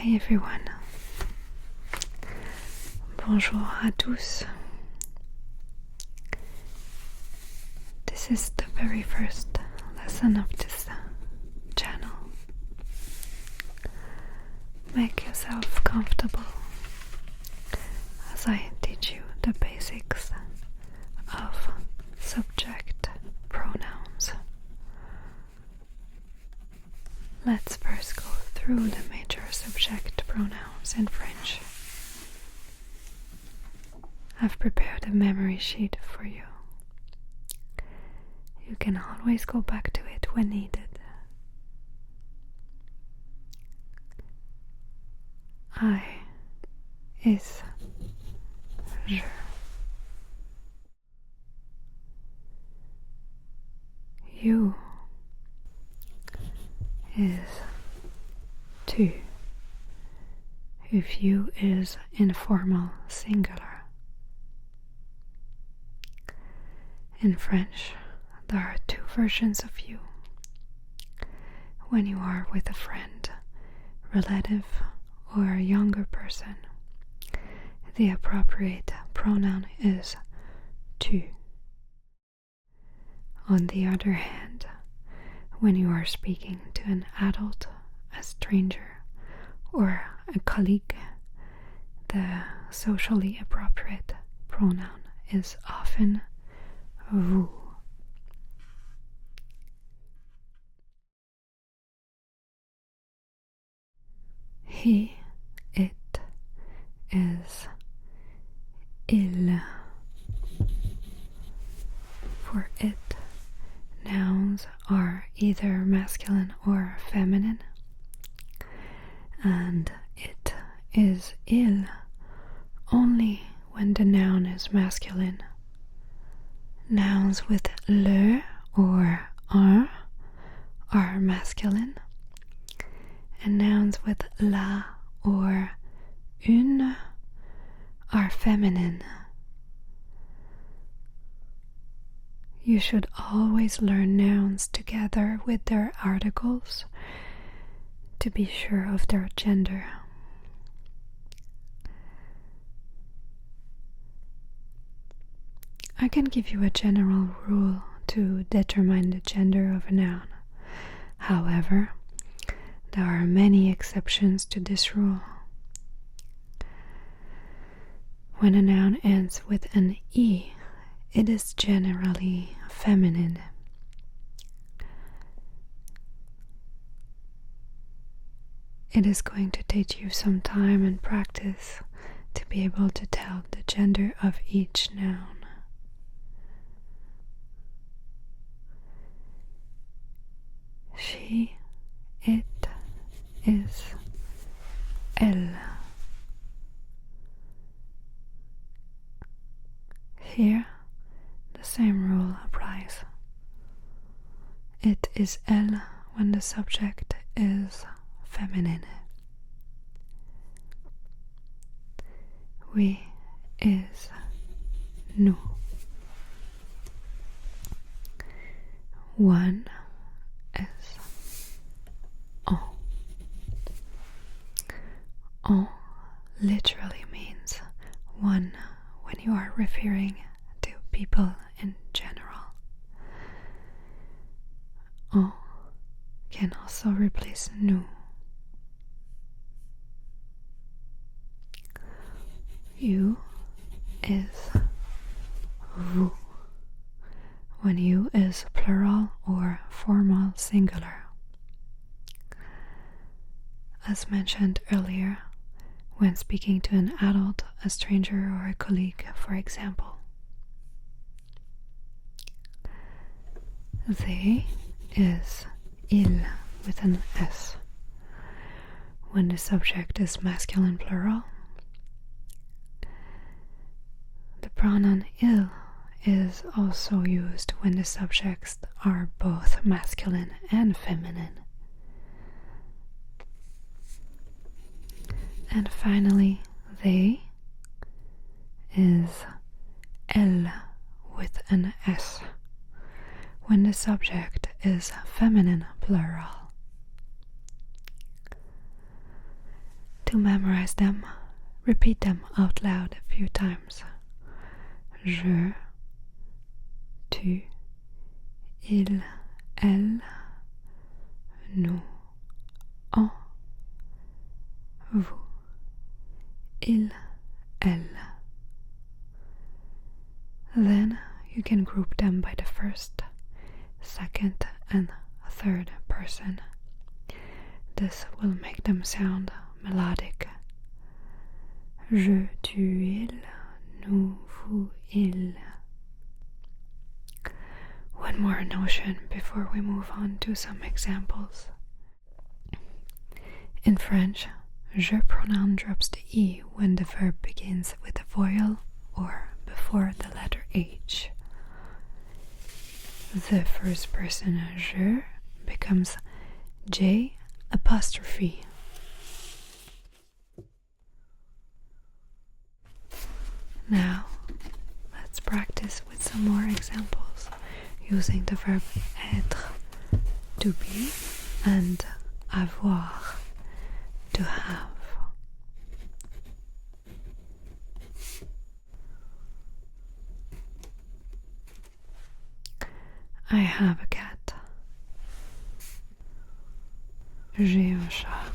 Hi everyone. Bonjour à tous. This is the very first lesson of this channel. Make yourself comfortable as I teach you the basics of subject pronouns. Let's first go through the major subject pronouns in French. I've prepared a memory sheet for you. You can always go back to it when needed. I is je. You is tu. If you is informal singular. In French, there are two versions of you. When you are with a friend, relative, or a younger person, the appropriate pronoun is tu. On the other hand, when you are speaking to an adult, a stranger, or a colleague, the socially appropriate pronoun is often vous. He, it, is il. For it, nouns are either masculine or feminine, and it is il only when the noun is masculine. Nouns with le or un are masculine, and nouns with la or une are feminine. You should always learn nouns together with their articles to be sure of their gender. I can give you a general rule to determine the gender of a noun. However, there are many exceptions to this rule. When a noun ends with an E, it is generally feminine. It is going to take you some time and practice to be able to tell the gender of each noun. She, it, is elle. Here, the same rule applies. It is elle when the subject is feminine. We is nous. One is on. On literally means one when you are referring to people in general. On can also replace nous. You is vous when you is plural or formal singular. As mentioned earlier, when speaking to an adult, a stranger, or a colleague, for example. They is il with an S. When the subject is masculine plural, the pronoun il is also used when the subjects are both masculine and feminine. And finally, they is elle with an S when the subject is feminine plural. To memorize them, repeat them out loud a few times. Je, tu, il, elle, nous, on, vous, il, elle. Then you can group them by the first, second, and third person. This will make them sound melodic. Je, tu, il, nous, vous, il. One more notion before we move on to some examples. In French, je pronoun drops the E when the verb begins with a vowel or before the letter H. The first person je becomes J apostrophe. Now, let's practice with some more examples using the verb être, to be, and avoir, to have. I have a cat. J'ai un chat.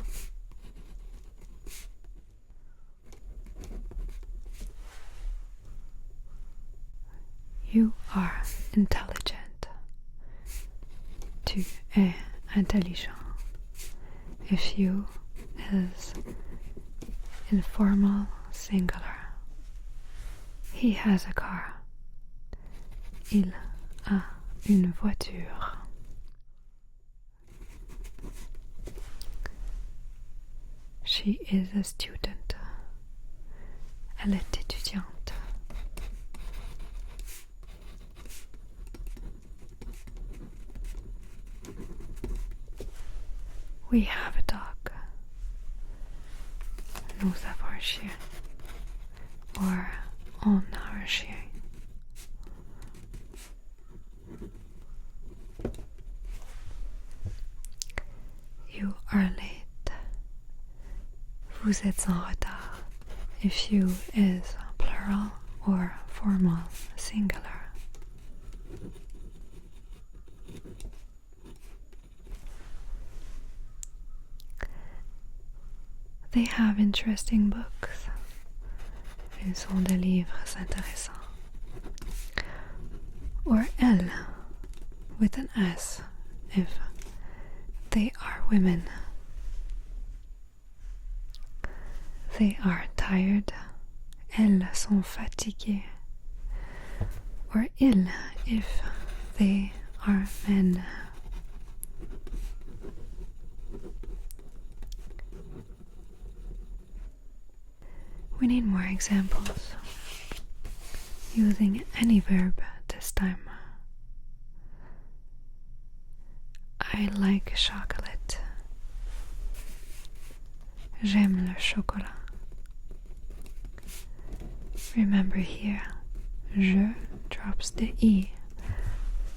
You are intelligent. Tu es intelligent. If you is informal singular. He has a car. Il a une voiture. She is a student. Elle est étudiante. We have a dog. Nous avons un chien. Or on a un chien. You are late. Vous êtes en retard. If you is plural or formal singular. They have interesting books. Ils ont des livres intéressants. Or elle, with an S, if they are women. They are tired. Elles sont fatiguées. Or ils, if they are men. We need more examples, using any verb this time. I like chocolate. J'aime le chocolat. Remember here, je drops the E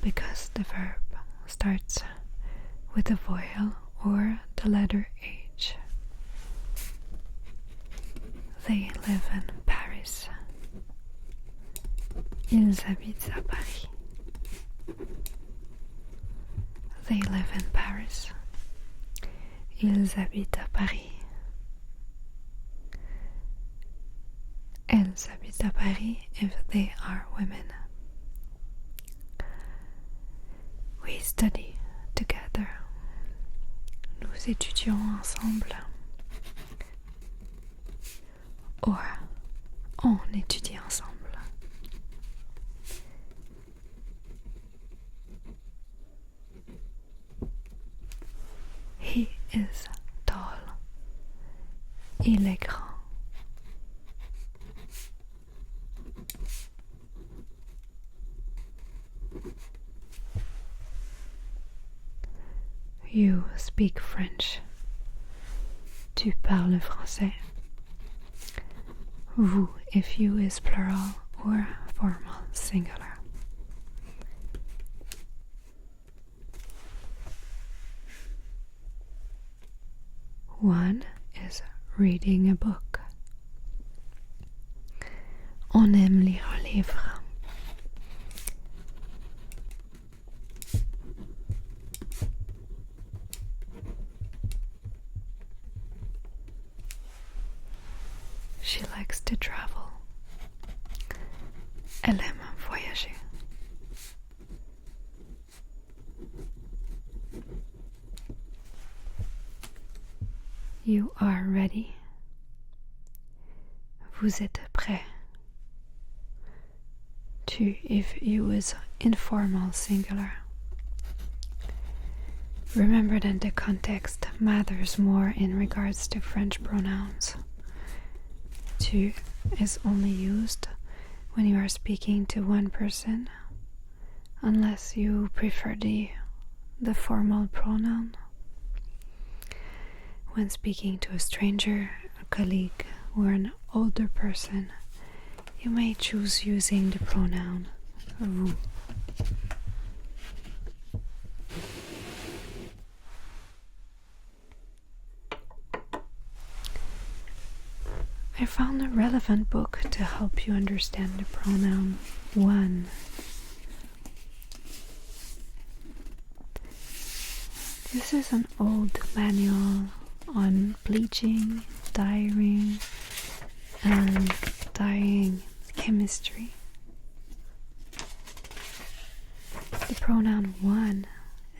because the verb starts with a vowel or the letter H. They live in Paris. Ils habitent à Paris. They live in Paris. Ils habitent à Paris. Elles habitent à Paris if they are women. We study together. Nous étudions ensemble. Or, on étudie ensemble. He is tall. Il est grand. You speak French. Tu parles français. Vous, if you is plural or formal singular. One is reading a book. On aime lire un livre. She likes to travel. Elle aime voyager. You are ready. Vous êtes prêt. Tu if you is informal singular. Remember that the context matters more in regards to French pronouns. Tu is only used when you are speaking to one person, unless you prefer the formal pronoun. When speaking to a stranger, a colleague, or an older person, you may choose using the pronoun vous. I found a relevant book to help you understand the pronoun one. This is an old manual on bleaching, dyeing, and dyeing chemistry. The pronoun one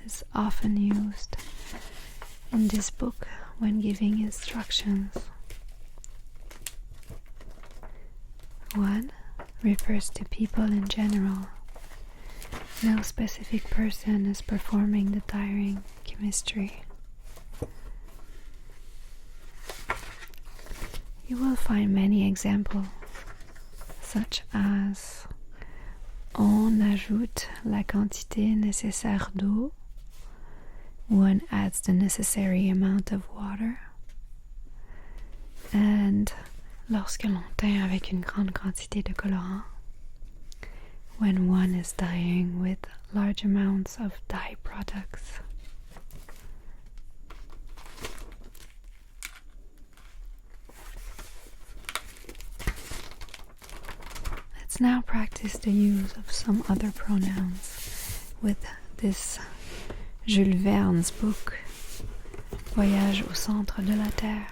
is often used in this book when giving instructions. One refers to people in general. No specific person is performing the dyeing chemistry. You will find many examples, such as on ajoute la quantité nécessaire d'eau, one adds the necessary amount of water, and lorsque l'on teint avec une grande quantité de colorant, when one is dyeing with large amounts of dye products. Let's now practice the use of some other pronouns with this Jules Verne's book, Voyage au centre de la Terre,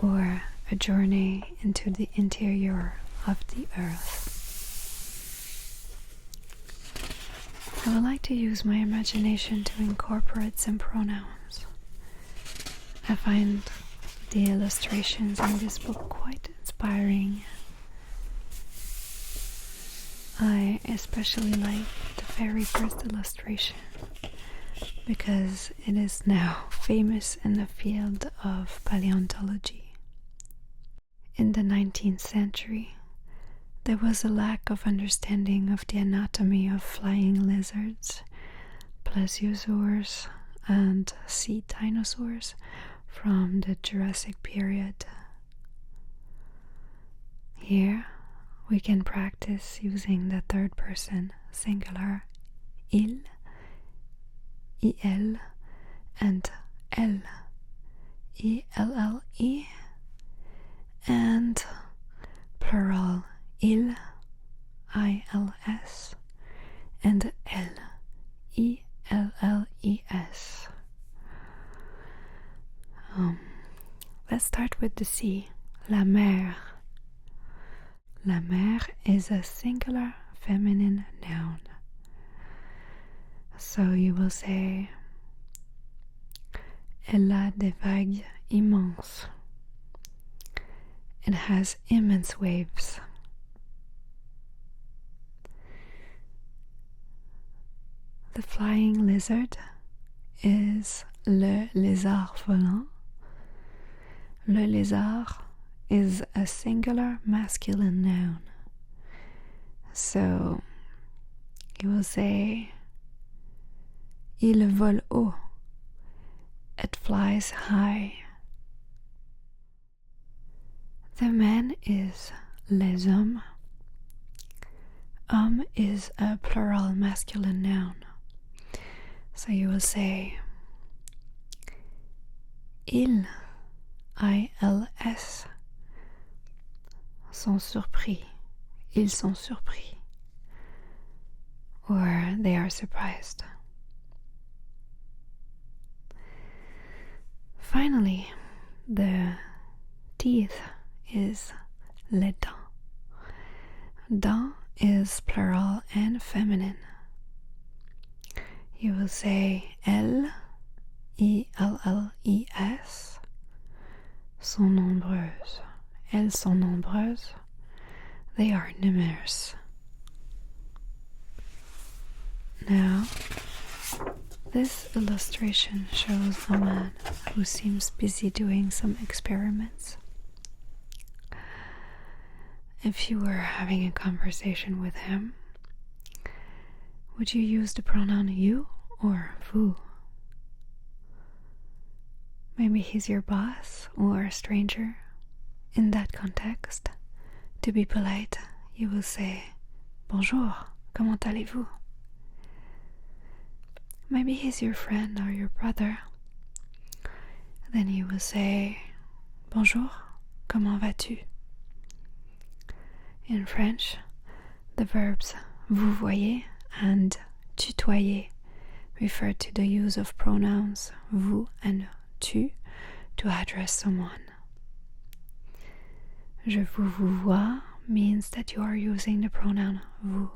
or A Journey into the Interior of the Earth. I would like to use my imagination to incorporate some pronouns. I find the illustrations in this book quite inspiring. I especially like the very first illustration because it is now famous in the field of paleontology. In the 19th century, there was a lack of understanding of the anatomy of flying lizards, plesiosaurs, and sea dinosaurs from the Jurassic period. Here, we can practice using the third person singular il, il, and elle, elle, and plural il, ils, and elle, illes. Let's start with the sea, la mer. La mer is a singular feminine noun. So you will say elle a des vagues immenses. It has immense waves. The flying lizard is le lézard volant. Le lézard is a singular masculine noun. So you will say il vole haut. It flies high. The man is les hommes. Homme is a plural masculine noun. So you will say il ILS, sont surpris, ils sont surpris, or they are surprised. Finally, the teeth is les dents. Dents is plural and feminine. You will say L, I-L-L-E-S, sont nombreuses. Elles sont nombreuses. They are numerous. Now, this illustration shows a man who seems busy doing some experiments. If you were having a conversation with him, would you use the pronoun you or vous? Maybe he's your boss or a stranger. In that context, to be polite, you will say, Bonjour, comment allez-vous? Maybe he's your friend or your brother. Then you will say, Bonjour, comment vas-tu? In French, the verbs vous voyez and tutoyer refer to the use of pronouns vous and tu to address someone. Je vous vois means that you are using the pronoun vous,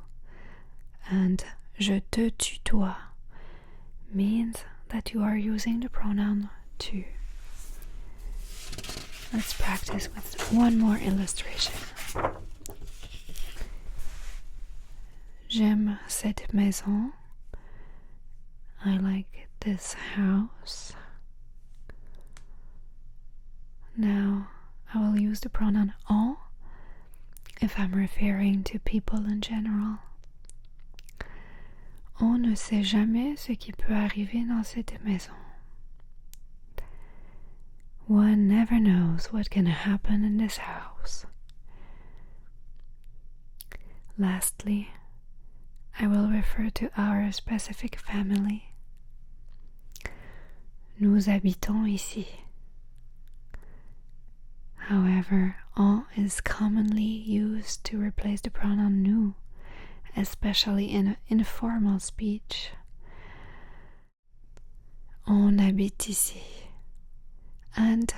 and je te tutoie means that you are using the pronoun tu. Let's practice with one more illustration. J'aime cette maison. I like this house. Now, I will use the pronoun on if I'm referring to people in general. On ne sait jamais ce qui peut arriver dans cette maison. One never knows what can happen in this house. Lastly, I will refer to our specific family. Nous habitons ici. However, on is commonly used to replace the pronoun nous, especially in informal speech. On habite ici and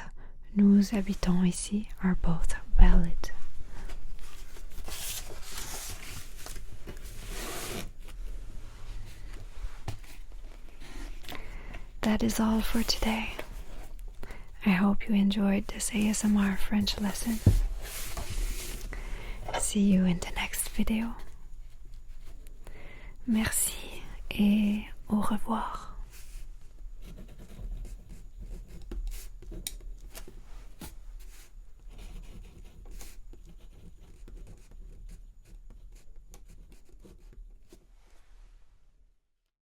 nous habitons ici are both valid. That is all for today. I hope you enjoyed this ASMR French lesson. See you in the next video. Merci et au revoir.